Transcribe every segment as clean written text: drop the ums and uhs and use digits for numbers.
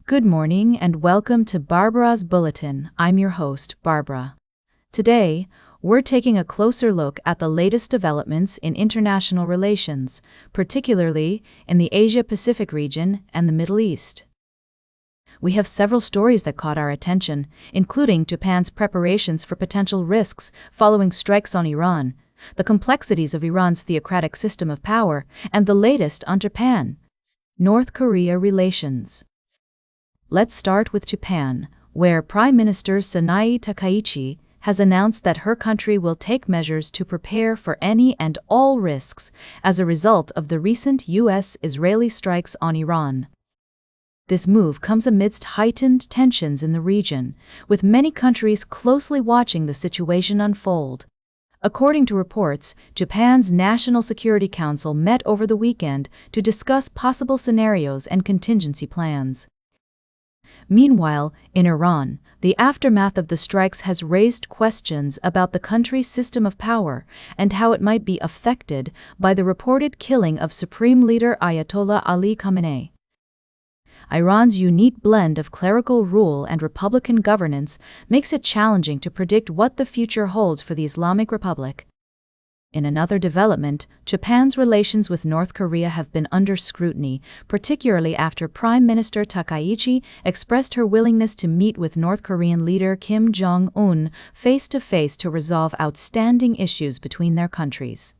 Good morning and welcome to Barbaras Bulletin. I'm your host, Barbara. Today, we're taking a closer look at the latest developments in international relations, particularly in the Asia-Pacific region and the Middle East. We have several stories that caught our attention, including Japan's preparations for potential risks following strikes on Iran, the complexities of Iran's theocratic system of power, and the latest on Japan-North Korea relations. Let's start with Japan, where Prime Minister Sanae Takaichi has announced that her country will take measures to prepare for any and all risks as a result of the recent U.S.-Israeli strikes on Iran. This move comes amidst heightened tensions in the region, with many countries closely watching the situation unfold. According to reports, Japan's National Security Council met over the weekend to discuss possible scenarios and contingency plans. Meanwhile, in Iran, the aftermath of the strikes has raised questions about the country's system of power and how it might be affected by the reported killing of Supreme Leader Ayatollah Ali Khamenei. Iran's unique blend of clerical rule and republican governance makes it challenging to predict what the future holds for the Islamic Republic. In another development, Japan's relations with North Korea have been under scrutiny, particularly after Prime Minister Takaichi expressed her willingness to meet with North Korean leader Kim Jong-un face-to-face to resolve outstanding issues between their countries.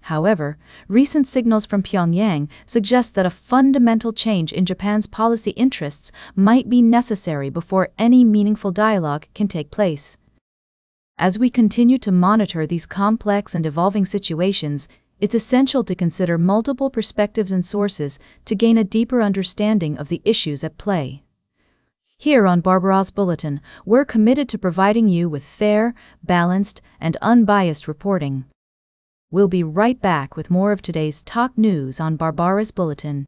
However, recent signals from Pyongyang suggest that a fundamental change in Japan's policy interests might be necessary before any meaningful dialogue can take place. As we continue to monitor these complex and evolving situations, it's essential to consider multiple perspectives and sources to gain a deeper understanding of the issues at play. Here on Barbaras Bulletin, we're committed to providing you with fair, balanced, and unbiased reporting. We'll be right back with more of today's top news on Barbaras Bulletin.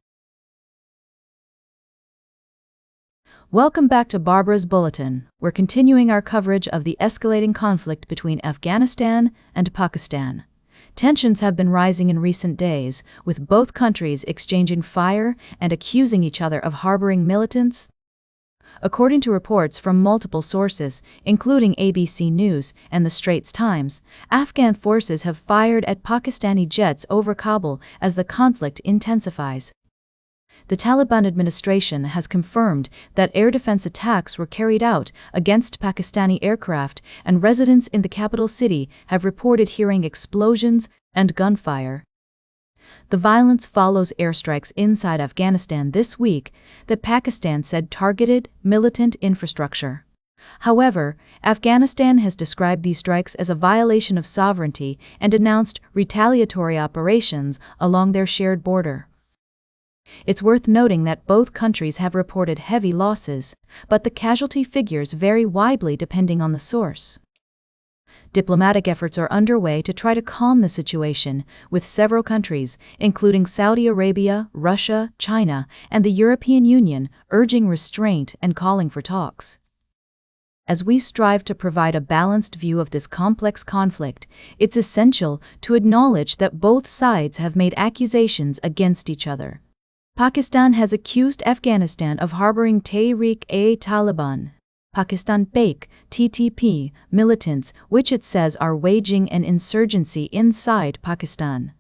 Welcome back to Barbaras Bulletin. We're continuing our coverage of the escalating conflict between Afghanistan and Pakistan. Tensions have been rising in recent days, with both countries exchanging fire and accusing each other of harboring militants. According to reports from multiple sources, including ABC News and the Straits Times, Afghan forces have fired at Pakistani jets over Kabul as the conflict intensifies. The Taliban administration has confirmed that air defense attacks were carried out against Pakistani aircraft, and residents in the capital city have reported hearing explosions and gunfire. The violence follows airstrikes inside Afghanistan this week that Pakistan said targeted militant infrastructure. However, Afghanistan has described these strikes as a violation of sovereignty and announced retaliatory operations along their shared border. It's worth noting that both countries have reported heavy losses, but the casualty figures vary widely depending on the source. Diplomatic efforts are underway to try to calm the situation, with several countries, including Saudi Arabia, Russia, China, and the European Union, urging restraint and calling for talks. As we strive to provide a balanced view of this complex conflict, it's essential to acknowledge that both sides have made accusations against each other. Pakistan has accused Afghanistan of harboring Tehreek-e-Taliban, Pakistan-Baik (TTP) militants, which it says are waging an insurgency inside Pakistan.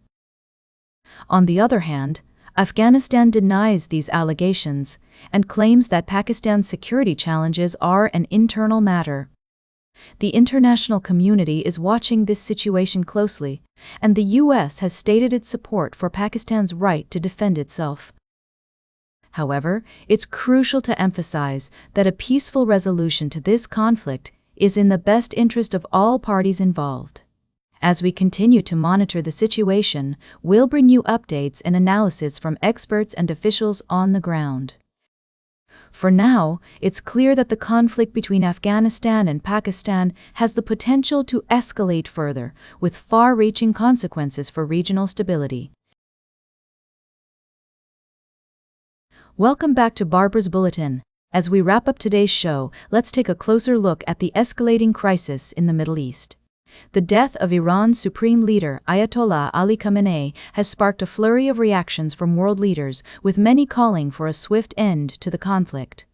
On the other hand, Afghanistan denies these allegations and claims that Pakistan's security challenges are an internal matter. The international community is watching this situation closely, and the U.S. has stated its support for Pakistan's right to defend itself. However, it's crucial to emphasize that a peaceful resolution to this conflict is in the best interest of all parties involved. As we continue to monitor the situation, we'll bring you updates and analysis from experts and officials on the ground. For now, it's clear that the conflict between Afghanistan and Pakistan has the potential to escalate further, with far-reaching consequences for regional stability. Welcome back to Barbaras Bulletin. As we wrap up today's show, let's take a closer look at the escalating crisis in the Middle East. The death of Iran's supreme leader, Ayatollah Ali Khamenei, has sparked a flurry of reactions from world leaders, with many calling for a swift end to the conflict.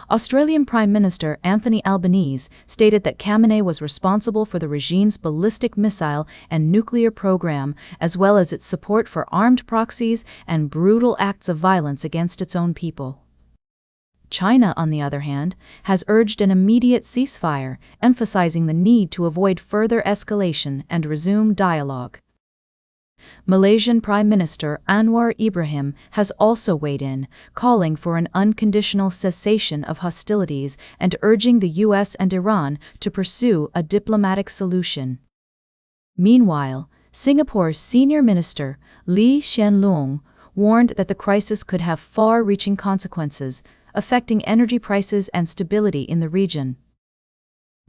Australian Prime Minister Anthony Albanese stated that Khamenei was responsible for the regime's ballistic missile and nuclear program, as well as its support for armed proxies and brutal acts of violence against its own people. China, on the other hand, has urged an immediate ceasefire, emphasizing the need to avoid further escalation and resume dialogue. Malaysian Prime Minister Anwar Ibrahim has also weighed in, calling for an unconditional cessation of hostilities and urging the US and Iran to pursue a diplomatic solution. Meanwhile, Singapore's senior minister, Lee Hsien Loong, warned that the crisis could have far-reaching consequences, affecting energy prices and stability in the region.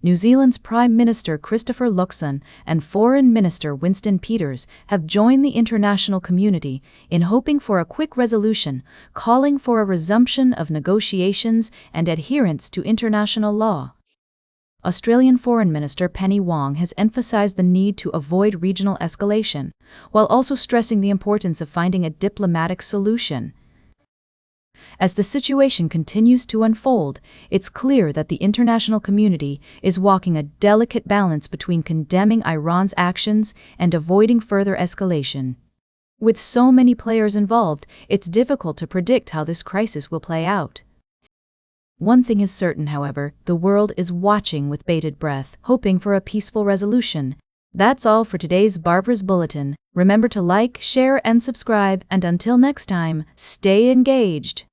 New Zealand's Prime Minister Christopher Luxon and Foreign Minister Winston Peters have joined the international community in hoping for a quick resolution, calling for a resumption of negotiations and adherence to international law. Australian Foreign Minister Penny Wong has emphasized the need to avoid regional escalation, while also stressing the importance of finding a diplomatic solution. As the situation continues to unfold, it's clear that the international community is walking a delicate balance between condemning Iran's actions and avoiding further escalation. With so many players involved, it's difficult to predict how this crisis will play out. One thing is certain, however, the world is watching with bated breath, hoping for a peaceful resolution. That's all for today's Barbaras Bulletin. Remember to like, share, and subscribe, and until next time, stay engaged.